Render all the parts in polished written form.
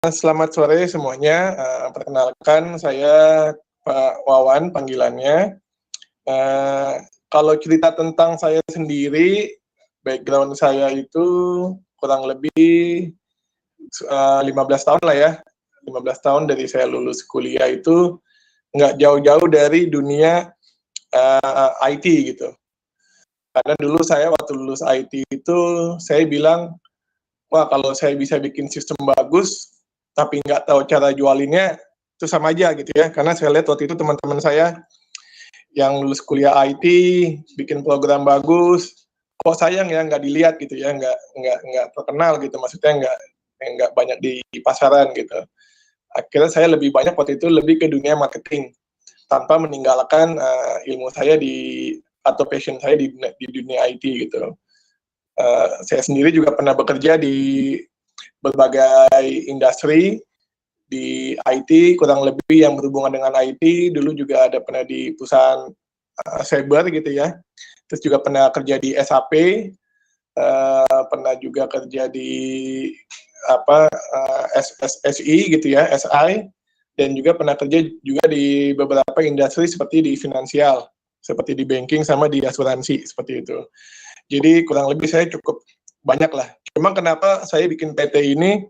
Selamat sore semuanya. Perkenalkan saya Pak Wawan panggilannya. Kalau cerita tentang saya sendiri, background saya itu kurang lebih 15 tahun lah ya. 15 tahun dari saya lulus kuliah itu nggak jauh-jauh dari dunia IT gitu. Karena dulu saya waktu lulus IT itu saya bilang, wah kalau saya bisa bikin sistem bagus, tapi nggak tahu cara jualinnya, itu sama aja gitu ya. Karena saya lihat waktu itu teman-teman saya yang lulus kuliah IT, bikin program bagus, kok sayang ya nggak dilihat gitu ya, nggak terkenal gitu, maksudnya nggak banyak di pasaran gitu. Akhirnya saya lebih banyak waktu itu lebih ke dunia marketing, tanpa meninggalkan ilmu saya atau passion saya di dunia IT gitu. Saya sendiri juga pernah bekerja di berbagai industri di IT, kurang lebih yang berhubungan dengan IT. Dulu juga ada pernah di perusahaan cyber gitu ya. Terus juga pernah kerja di SAP, pernah juga kerja di SI gitu ya, SI, dan juga pernah kerja juga di beberapa industri seperti di finansial, seperti di banking sama di asuransi seperti itu. Jadi kurang lebih saya cukup banyak lah. Cuma kenapa saya bikin PT ini,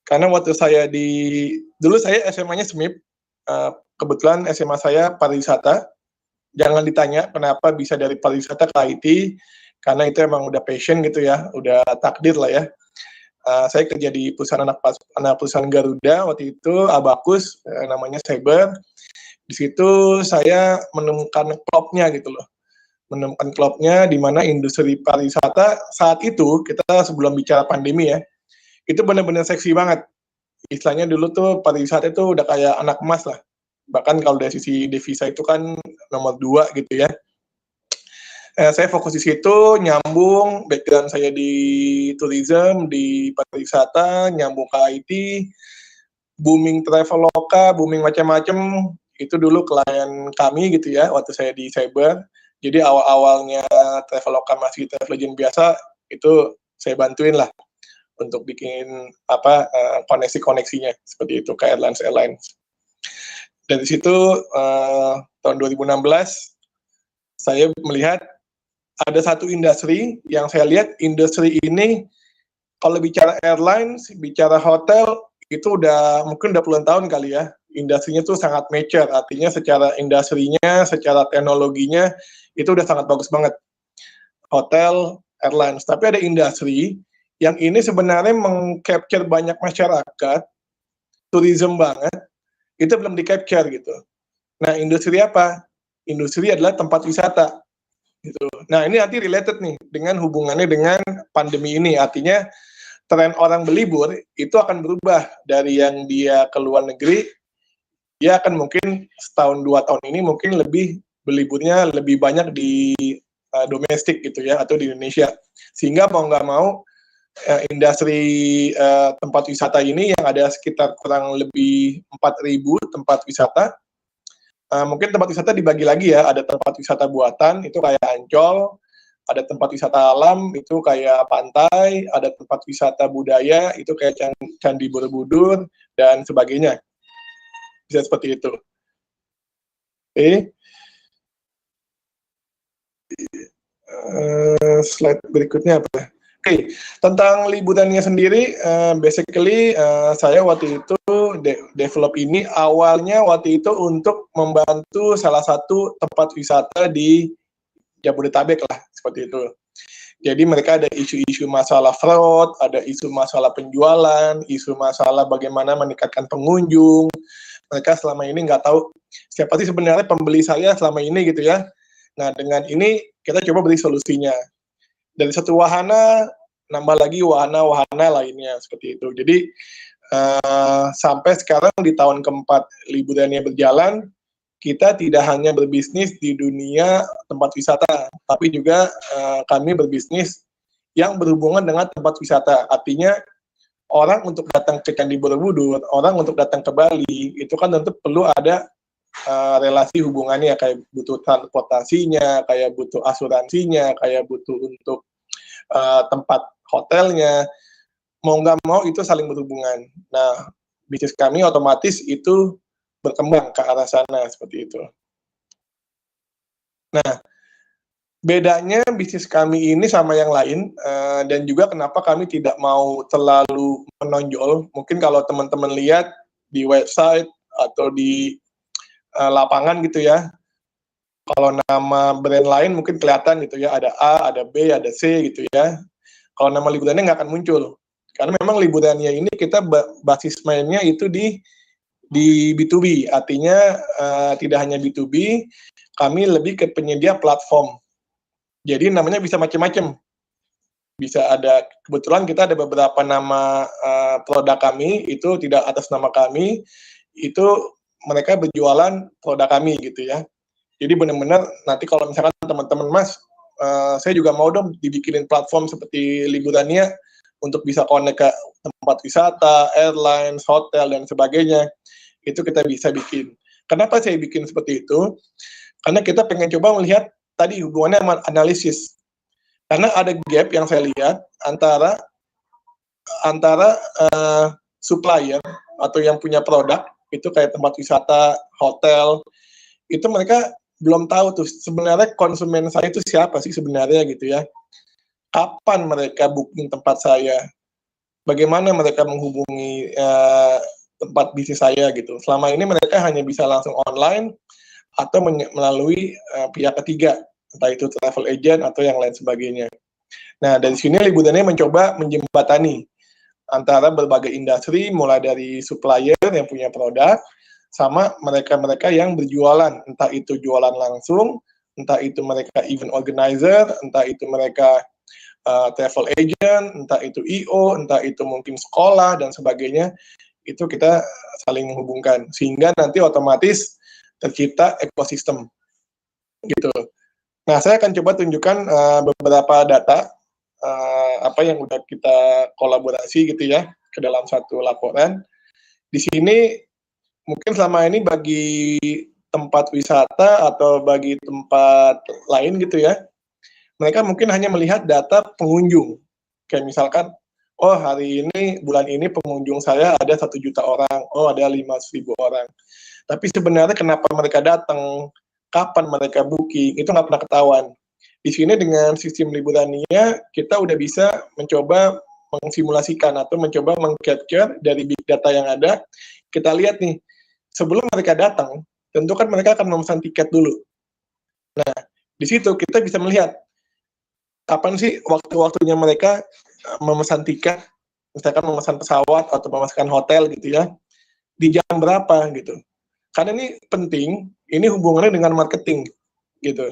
karena waktu saya dulu saya SMA-nya SMIP, kebetulan SMA saya pariwisata. Jangan ditanya kenapa bisa dari pariwisata ke IT, karena itu emang udah passion gitu ya, udah takdir lah ya. Saya kerja di anak perusahaan Garuda waktu itu, Abacus, namanya Cyber. Di situ saya menemukan klubnya gitu loh. Menemukan klubnya di mana industri pariwisata saat itu, kita sebelum bicara pandemi ya, itu benar-benar seksi banget. Istilahnya dulu tuh pariwisata itu udah kayak anak emas lah. Bahkan kalau dari sisi devisa itu kan nomor 2 gitu ya. Saya fokus di situ, nyambung background saya di tourism, di pariwisata, nyambung ke IT, booming Traveloka, booming macam-macam. Itu dulu klien kami gitu ya, waktu saya di cyber. Jadi awal-awalnya Traveloka masih travel agent biasa, itu saya bantuin lah untuk bikin koneksi-koneksinya seperti itu ke airlines. Dari situ tahun 2016 saya melihat ada satu industri yang saya lihat industri ini kalau bicara airlines, bicara hotel itu mungkin udah puluhan tahun kali ya. Industrinya tuh sangat mature, artinya secara industrinya, secara teknologinya itu udah sangat bagus banget. Hotel, airlines, tapi ada industri yang ini sebenarnya meng-capture banyak masyarakat, tourism banget, itu belum di-capture gitu. Nah, industri apa? Industri adalah tempat wisata. Gitu. Nah, ini nanti related nih dengan hubungannya dengan pandemi ini. Artinya, tren orang berlibur itu akan berubah dari yang dia ke luar negeri, dia akan mungkin setahun 2 tahun ini mungkin lebih berliburnya lebih banyak di domestik gitu ya, atau di Indonesia. Sehingga mau nggak mau, industri tempat wisata ini yang ada sekitar kurang lebih 4.000 tempat wisata. Mungkin tempat wisata dibagi lagi ya, ada tempat wisata buatan, itu kayak Ancol, ada tempat wisata alam, itu kayak pantai, ada tempat wisata budaya, itu kayak Candi Borobudur, dan sebagainya. Bisa seperti itu. Oke. Slide berikutnya apa? Oke, tentang liburannya sendiri, basically saya waktu itu develop ini awalnya waktu itu untuk membantu salah satu tempat wisata di Jabodetabek lah, seperti itu. Jadi mereka ada isu-isu masalah fraud, ada isu masalah penjualan, isu masalah bagaimana meningkatkan pengunjung. Mereka selama ini nggak tahu siapa sih sebenarnya pembeli saya selama ini gitu ya. Nah, dengan ini kita coba beri solusinya. Dari satu wahana nambah lagi wahana-wahana lainnya seperti itu. Jadi sampai sekarang di tahun keempat liburannya berjalan, kita tidak hanya berbisnis di dunia tempat wisata, tapi juga kami berbisnis yang berhubungan dengan tempat wisata. Artinya orang untuk datang ke Candi Borobudur, orang untuk datang ke Bali, itu kan tentu perlu ada relasi hubungannya, kayak butuh transportasinya, kayak butuh asuransinya, kayak butuh untuk tempat hotelnya, mau nggak mau itu saling berhubungan. Nah, bisnis kami otomatis itu berkembang ke arah sana seperti itu. Nah, bedanya bisnis kami ini sama yang lain, dan juga kenapa kami tidak mau terlalu menonjol. Mungkin kalau teman-teman lihat di website atau di lapangan gitu ya, kalau nama brand lain mungkin kelihatan gitu ya, ada A, ada B, ada C gitu ya. Kalau nama liburannya nggak akan muncul. Karena memang liburannya ini kita basis mainnya itu di B2B, artinya tidak hanya B2B, kami lebih ke penyedia platform. Jadi namanya bisa macam-macam. Bisa ada, kebetulan kita ada beberapa nama produk kami, itu tidak atas nama kami, itu mereka berjualan produk kami gitu ya. Jadi benar-benar nanti kalau misalkan teman-teman Mas, saya juga mau dong dibikinin platform seperti Liburannya untuk bisa connect ke tempat wisata, airlines, hotel, dan sebagainya. Itu kita bisa bikin. Kenapa saya bikin seperti itu? Karena kita pengen coba melihat tadi hubungannya sama analisis. Karena ada gap yang saya lihat antara supplier atau yang punya produk, itu kayak tempat wisata, hotel, itu mereka belum tahu tuh sebenarnya konsumen saya itu siapa sih sebenarnya gitu ya. Kapan mereka booking tempat saya? Bagaimana mereka menghubungi tempat bisnis saya gitu. Selama ini mereka hanya bisa langsung online atau melalui pihak ketiga, entah itu travel agent atau yang lain sebagainya. Nah, dari sini Liburannya mencoba menjembatani antara berbagai industri, mulai dari supplier yang punya produk, sama mereka-mereka yang berjualan, entah itu jualan langsung, entah itu mereka event organizer, entah itu mereka travel agent, entah itu I.O., entah itu mungkin sekolah, dan sebagainya, itu kita saling menghubungkan. Sehingga nanti otomatis tercipta ekosistem. Gitu. Nah, saya akan coba tunjukkan beberapa data, apa yang udah kita kolaborasi gitu ya, ke dalam satu laporan. Di sini mungkin selama ini bagi tempat wisata atau bagi tempat lain gitu ya, mereka mungkin hanya melihat data pengunjung. Kayak misalkan, oh hari ini, bulan ini pengunjung saya ada 1 juta orang, oh ada 500.000 orang. Tapi sebenarnya kenapa mereka datang, kapan mereka booking, itu nggak pernah ketahuan. Di sini dengan sistem Liburannya, kita udah bisa mencoba mengsimulasikan atau mencoba meng-capture dari big data yang ada. Kita lihat nih, sebelum mereka datang, tentu kan mereka akan memesan tiket dulu. Nah, di situ kita bisa melihat kapan sih waktu-waktunya mereka memesan tiket, misalkan memesan pesawat atau memesan hotel gitu ya, di jam berapa gitu. Karena ini penting, ini hubungannya dengan marketing gitu.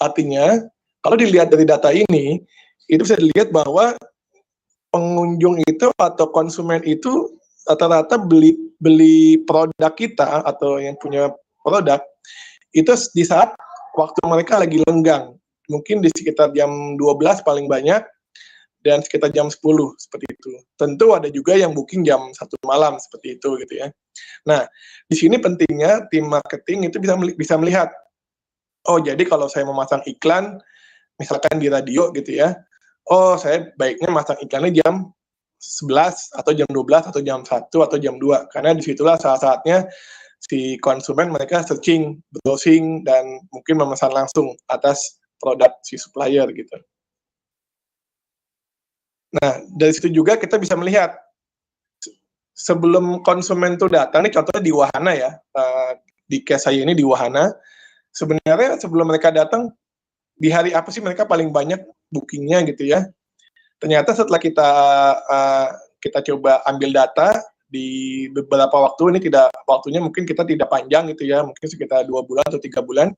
Artinya, kalau dilihat dari data ini, itu bisa dilihat bahwa pengunjung itu atau konsumen itu rata-rata beli produk kita atau yang punya produk itu di saat waktu mereka lagi lenggang, mungkin di sekitar jam 12 paling banyak dan sekitar jam 10 seperti itu. Tentu ada juga yang booking jam 1 malam seperti itu gitu ya. Nah, di sini pentingnya tim marketing itu bisa melihat, oh jadi kalau saya memasang iklan misalkan di radio gitu ya, oh saya baiknya masang iklannya jam 11 atau jam 12 atau jam 1 atau jam 2, karena disitulah saat-saatnya si konsumen mereka searching, browsing, dan mungkin memesan langsung atas produk si supplier gitu. Nah, dari situ juga kita bisa melihat sebelum konsumen itu datang, ini contohnya di Wahana ya, di case saya ini di Wahana, sebenarnya sebelum mereka datang, di hari apa sih mereka paling banyak bookingnya gitu ya. Ternyata setelah kita coba ambil data di beberapa waktu, ini tidak waktunya mungkin kita tidak panjang gitu ya, mungkin sekitar 2 bulan atau 3 bulan,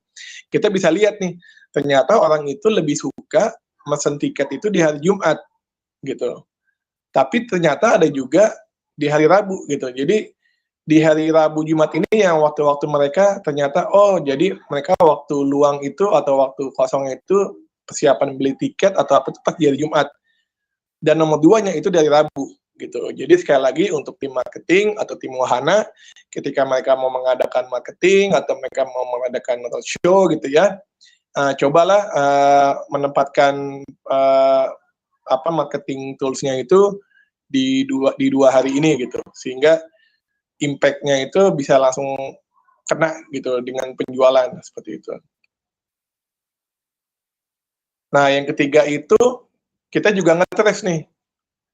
kita bisa lihat nih, ternyata orang itu lebih suka mesen tiket itu di hari Jumat gitu. Tapi ternyata ada juga di hari Rabu gitu. Jadi di hari Rabu Jumat ini yang waktu-waktu mereka ternyata, oh jadi mereka waktu luang itu atau waktu kosong itu persiapan beli tiket atau apa itu pas di hari Jumat. Dan nomor 2-nya itu dari Rabu gitu. Jadi sekali lagi untuk tim marketing atau tim Wahana, ketika mereka mau mengadakan marketing atau mereka mau mengadakan roadshow gitu ya, cobalah menempatkan marketing tools-nya itu di dua hari ini gitu, sehingga impact-nya itu bisa langsung kena gitu dengan penjualan seperti itu. Nah, yang ketiga itu kita juga nge-trace nih.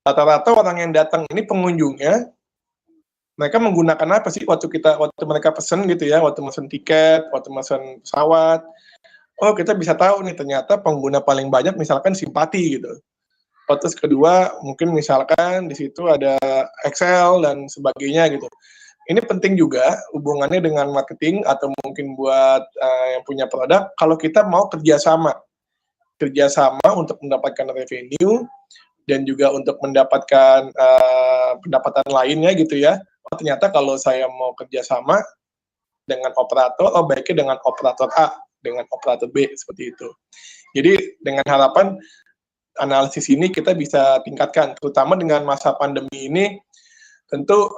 Rata-rata orang yang datang ini pengunjungnya, mereka menggunakan apa sih waktu mereka pesen gitu ya, waktu mesen tiket, waktu mesen pesawat. Oh, kita bisa tahu nih ternyata pengguna paling banyak misalkan simpati gitu. Terus kedua, mungkin misalkan di situ ada Excel dan sebagainya gitu. Ini penting juga hubungannya dengan marketing atau mungkin buat yang punya produk, kalau kita mau kerjasama untuk mendapatkan revenue dan juga untuk mendapatkan pendapatan lainnya gitu ya. Oh, ternyata kalau saya mau kerjasama dengan operator, oh baiknya dengan operator A, dengan operator B, seperti itu. Jadi dengan harapan analisis ini kita bisa tingkatkan, terutama dengan masa pandemi ini, tentu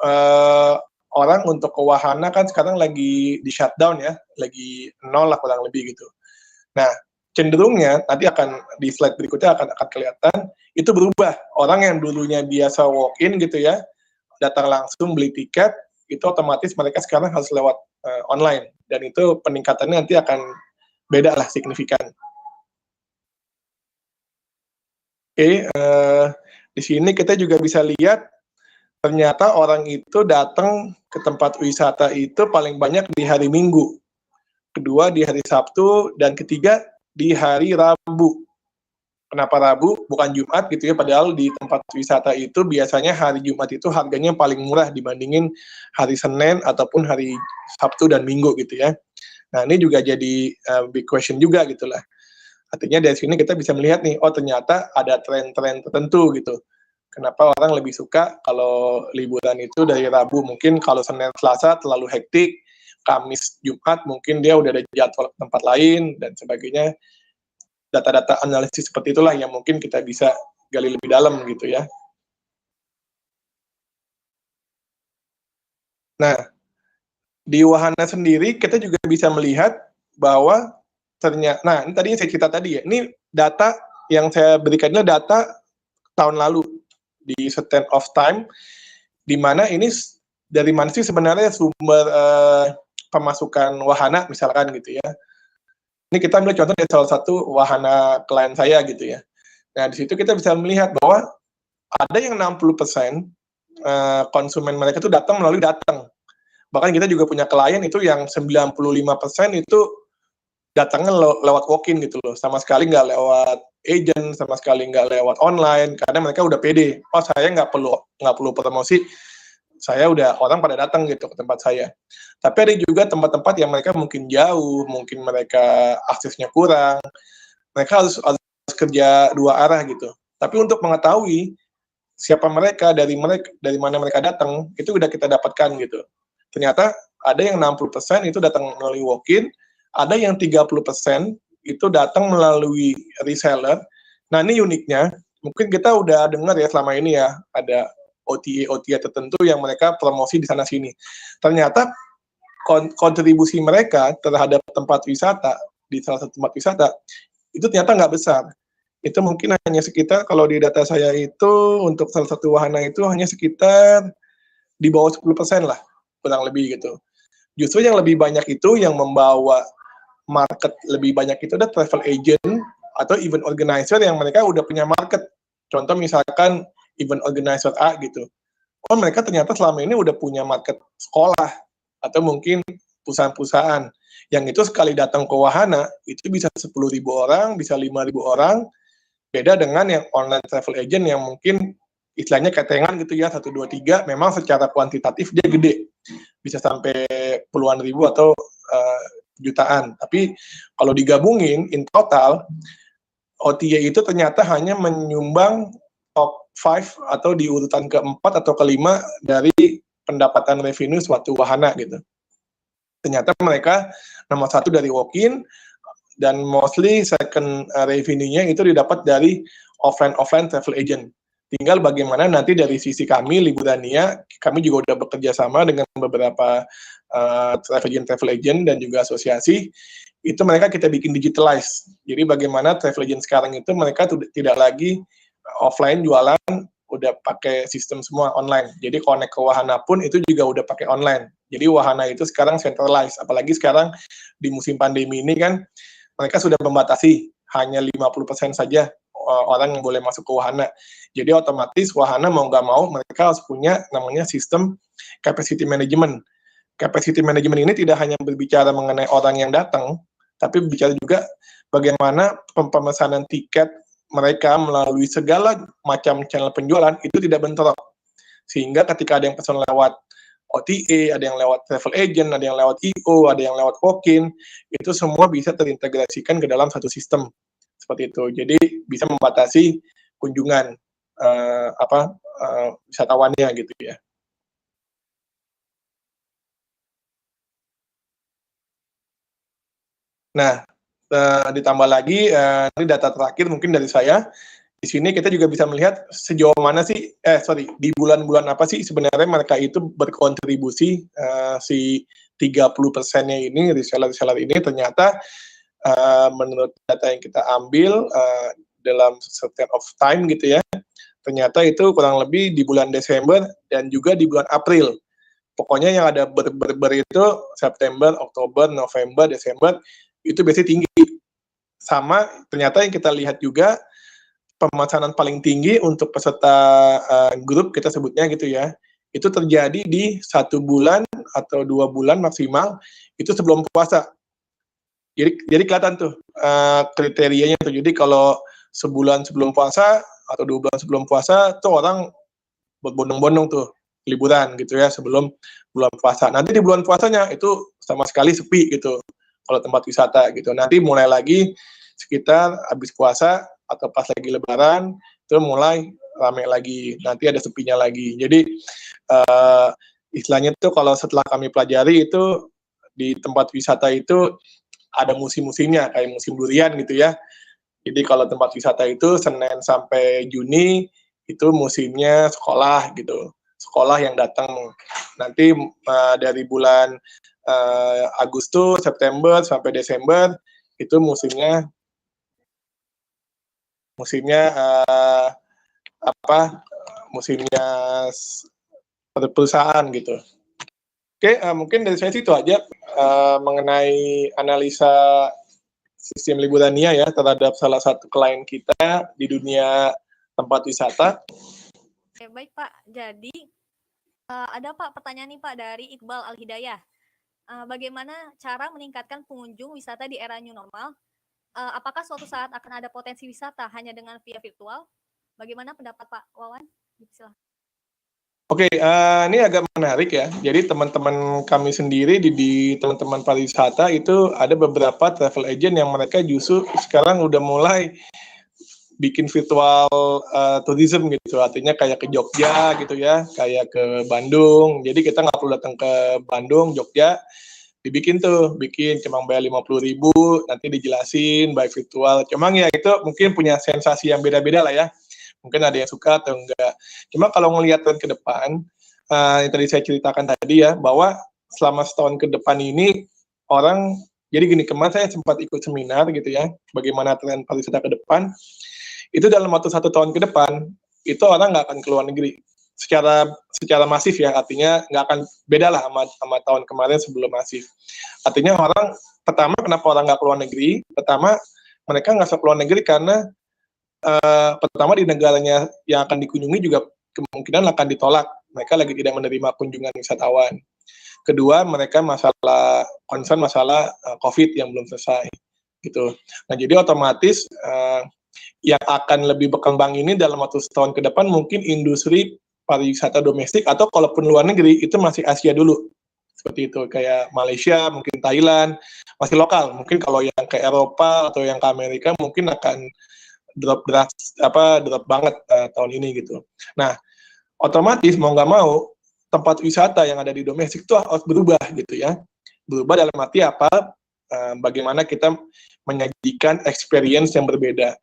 orang untuk ke wahana kan sekarang lagi di shutdown ya, lagi nol lah kurang lebih gitu. Nah, cenderungnya nanti akan di slide berikutnya akan kelihatan itu berubah. Orang yang dulunya biasa walk-in gitu ya, datang langsung beli tiket, itu otomatis mereka sekarang harus lewat online, dan itu peningkatannya nanti akan beda lah, signifikan. Oke, di sini kita juga bisa lihat ternyata orang itu datang ke tempat wisata itu paling banyak di hari Minggu, kedua di hari Sabtu, dan ketiga di hari Rabu. Kenapa Rabu, bukan Jumat gitu ya, padahal di tempat wisata itu biasanya hari Jumat itu harganya paling murah dibandingin hari Senin ataupun hari Sabtu dan Minggu gitu ya. Nah, ini juga jadi big question juga gitu lah. Artinya dari sini kita bisa melihat nih, oh ternyata ada tren-tren tertentu gitu. Kenapa orang lebih suka kalau liburan itu dari Rabu, mungkin kalau Senin Selasa terlalu hektik, Kamis Jumat mungkin dia udah ada jadwal tempat lain dan sebagainya. Data-data analisis seperti itulah yang mungkin kita bisa gali lebih dalam gitu ya. Nah, di wahana sendiri kita juga bisa melihat bahwa ternyata, nah ini tadi saya cerita tadi ya, ini data yang saya berikan ini data tahun lalu di Stand of Time, di mana ini dari mana sih sebenarnya sumber pemasukan wahana misalkan gitu ya. Ini kita ambil contoh dari salah satu wahana klien saya gitu ya. Nah, di situ kita bisa melihat bahwa ada yang 60% konsumen mereka itu datang melalui datang. Bahkan kita juga punya klien itu yang 95% itu datangnya lewat walk-in gitu loh, sama sekali nggak lewat agent, sama sekali nggak lewat online, karena mereka udah pede. Oh, saya nggak perlu promosi, saya udah orang pada datang gitu ke tempat saya. Tapi ada juga tempat-tempat yang mereka mungkin jauh, mungkin mereka aksesnya kurang, mereka harus kerja dua arah gitu. Tapi untuk mengetahui siapa mereka, dari mana mereka datang, itu udah kita dapatkan gitu. Ternyata ada yang 60% itu datang melalui walk-in, ada yang 30% itu datang melalui reseller. Nah, ini uniknya, mungkin kita udah dengar ya selama ini ya, ada OTA tertentu yang mereka promosi di sana sini. Ternyata kontribusi mereka terhadap tempat wisata, di salah satu tempat wisata, itu ternyata nggak besar. Itu mungkin hanya sekitar, kalau di data saya itu, untuk salah satu wahana itu hanya sekitar di bawah 10% lah, kurang lebih gitu. Justru yang lebih banyak itu, yang membawa market lebih banyak itu ada travel agent atau event organizer yang mereka udah punya market. Contoh misalkan event organizer A gitu. Oh, mereka ternyata selama ini udah punya market sekolah atau mungkin perusahaan-perusahaan yang itu sekali datang ke wahana itu bisa 10.000 orang, bisa 5.000 orang. Beda dengan yang online travel agent yang mungkin istilahnya ketengan gitu ya, 1, 2, 3, memang secara kuantitatif dia gede, bisa sampai puluhan ribu atau jutaan. Tapi kalau digabungin in total, OTA itu ternyata hanya menyumbang top 5 atau di urutan keempat atau kelima dari pendapatan revenue suatu wahana gitu. Ternyata mereka nomor 1 dari walk-in, dan mostly second revenue-nya itu didapat dari offline travel agent. Tinggal bagaimana nanti dari sisi kami, Liburania, kami juga udah bekerja sama dengan beberapa travel agent dan juga asosiasi, itu mereka kita bikin digitalize. Jadi bagaimana travel agent sekarang itu mereka tidak lagi offline jualan udah pakai sistem semua online. Jadi connect ke wahana pun itu juga udah pakai online. Jadi wahana itu sekarang centralized. Apalagi sekarang di musim pandemi ini kan mereka sudah membatasi hanya 50% saja orang yang boleh masuk ke wahana. Jadi otomatis wahana mau nggak mau mereka harus punya namanya sistem capacity management. Capacity management ini tidak hanya berbicara mengenai orang yang datang, tapi berbicara juga bagaimana pemesanan tiket mereka melalui segala macam channel penjualan itu tidak bentrok. Sehingga ketika ada yang pesan lewat OTA, ada yang lewat travel agent, ada yang lewat IO, ada yang lewat walk-in, itu semua bisa terintegrasikan ke dalam satu sistem. Seperti itu. Jadi bisa membatasi kunjungan wisatawannya gitu ya. Nah, ditambah lagi ini data terakhir mungkin dari saya. Di sini kita juga bisa melihat sejauh mana sih, di bulan-bulan apa sih sebenarnya mereka itu berkontribusi si 30%-nya ini, reseller-reseller ini ternyata menurut data yang kita ambil dalam certain of time gitu ya, ternyata itu kurang lebih di bulan Desember dan juga di bulan April. Pokoknya yang ada ber itu September, Oktober, November, Desember, itu biasanya tinggi. Sama ternyata yang kita lihat juga, pemesanan paling tinggi untuk peserta grup kita sebutnya gitu ya, itu terjadi di 1 bulan atau 2 bulan maksimal itu sebelum puasa. Jadi kelihatan tuh kriterianya tuh. Jadi kalau sebulan sebelum puasa atau 2 bulan sebelum puasa tuh orang berbondong-bondong tuh liburan gitu ya sebelum bulan puasa. Nanti di bulan puasanya itu sama sekali sepi gitu kalau tempat wisata gitu. Nanti mulai lagi sekitar habis puasa atau pas lagi lebaran itu mulai rame lagi, nanti ada sepinya lagi. Jadi istilahnya tuh kalau setelah kami pelajari itu di tempat wisata itu ada musim-musimnya kayak musim durian gitu ya. Jadi kalau tempat wisata itu Senin sampai Juni itu musimnya sekolah gitu, sekolah yang datang. Nanti dari bulan Agustus, September sampai Desember itu musimnya musimnya perusahaan gitu. Oke, mungkin dari saya sih itu aja mengenai analisa sistem liburannya ya terhadap salah satu klien kita di dunia tempat wisata. Oke, baik Pak. Jadi ada Pak pertanyaan nih Pak dari Iqbal Al-Hidayah. Bagaimana cara meningkatkan pengunjung wisata di era new normal? Apakah suatu saat akan ada potensi wisata hanya dengan via virtual? Bagaimana pendapat Pak Wawan? Silahkan. Oke, ini agak menarik ya. Jadi teman-teman kami sendiri di teman-teman pariwisata itu ada beberapa travel agent yang mereka justru sekarang udah mulai bikin virtual tourism gitu. Artinya kayak ke Jogja gitu ya, kayak ke Bandung. Jadi kita nggak perlu datang ke Bandung, Jogja, bikin cuma bayar 50.000, nanti dijelasin by virtual. Cuma ya itu mungkin punya sensasi yang beda-beda lah ya. Mungkin ada yang suka atau enggak. Cuma kalau ngelihat ke depan, yang tadi saya ceritakan tadi ya, bahwa selama setahun ke depan ini orang, jadi gini, kemarin saya sempat ikut seminar gitu ya, bagaimana tren pariwisata ke depan, itu dalam waktu 1 tahun ke depan, itu orang nggak akan keluar negeri. Secara masif ya, artinya nggak akan beda lah sama tahun kemarin sebelum masif. Artinya orang, pertama kenapa orang nggak keluar negeri, pertama mereka nggak keluar negeri karena pertama di negaranya yang akan dikunjungi juga kemungkinan akan ditolak. Mereka lagi tidak menerima kunjungan wisatawan. Kedua, mereka concern masalah COVID yang belum selesai. Gitu. Nah, jadi otomatis yang akan lebih berkembang ini dalam waktu setahun ke depan mungkin industri pariwisata domestik atau kalaupun luar negeri itu masih Asia dulu. Seperti itu, kayak Malaysia, mungkin Thailand, masih lokal. Mungkin kalau yang ke Eropa atau yang ke Amerika mungkin akan drop banget tahun ini gitu. Nah, otomatis mau nggak mau tempat wisata yang ada di domestik itu harus berubah gitu ya. Berubah dalam arti apa? Bagaimana kita menyajikan experience yang berbeda.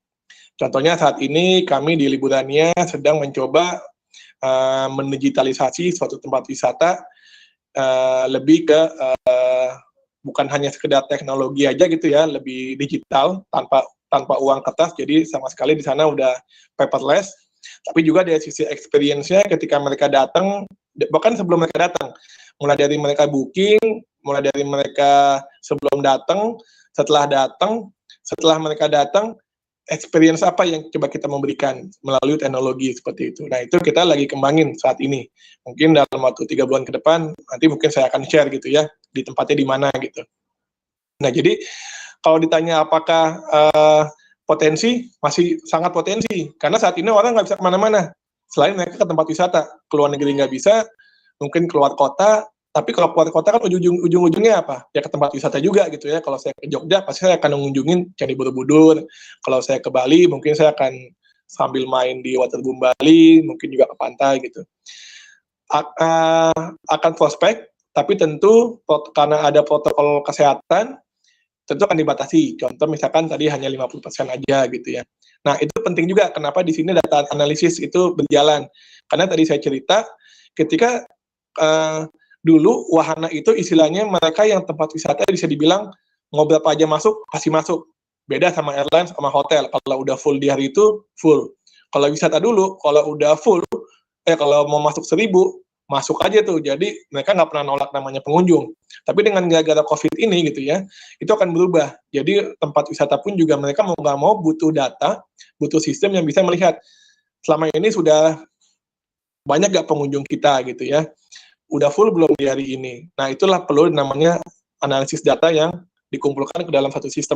Contohnya saat ini kami di Liburannya sedang mencoba mendigitalisasi suatu tempat wisata lebih ke bukan hanya sekedar teknologi aja gitu ya, lebih digital tanpa uang kertas, jadi sama sekali di sana udah paperless. Tapi juga dari sisi experience-nya ketika mereka datang, bahkan sebelum mereka datang, mulai dari mereka booking, mulai dari mereka sebelum datang, setelah mereka datang, experience apa yang coba kita memberikan melalui teknologi seperti itu. Nah, itu kita lagi kembangin saat ini. Mungkin dalam waktu 3 bulan ke depan, nanti mungkin saya akan share gitu ya, di tempatnya di mana gitu. Nah, jadi kalau ditanya apakah potensi, masih sangat potensi. Karena saat ini orang nggak bisa kemana-mana. Selain mereka ke tempat wisata, keluar negeri nggak bisa, mungkin keluar kota, tapi kalau keluar kota kan ujung-ujungnya apa? Ya ke tempat wisata juga gitu ya. Kalau saya ke Jogja, pasti saya akan mengunjungi Candi Borobudur. Kalau saya ke Bali, mungkin saya akan sambil main di waterboom Bali, mungkin juga ke pantai gitu. Akan prospek, tapi tentu karena ada protokol kesehatan, tentu akan dibatasi. Contoh misalkan tadi hanya 50% aja gitu ya. Nah, itu penting juga kenapa di sini data analisis itu berjalan. Karena tadi saya cerita, ketika dulu wahana itu istilahnya mereka yang tempat wisata bisa dibilang mau berapa aja masuk, pasti masuk. Beda sama airlines sama hotel. Kalau udah full di hari itu, full. Kalau wisata dulu, kalau udah full, kalau mau masuk 1.000, masuk aja tuh. Jadi mereka nggak pernah nolak namanya pengunjung. Tapi dengan gara-gara COVID ini gitu ya, itu akan berubah. Jadi tempat wisata pun juga mereka mau nggak mau butuh data, butuh sistem yang bisa melihat selama ini sudah banyak nggak pengunjung kita gitu ya. Udah full belum di hari ini. Nah, itulah perlu namanya analisis data yang dikumpulkan ke dalam satu sistem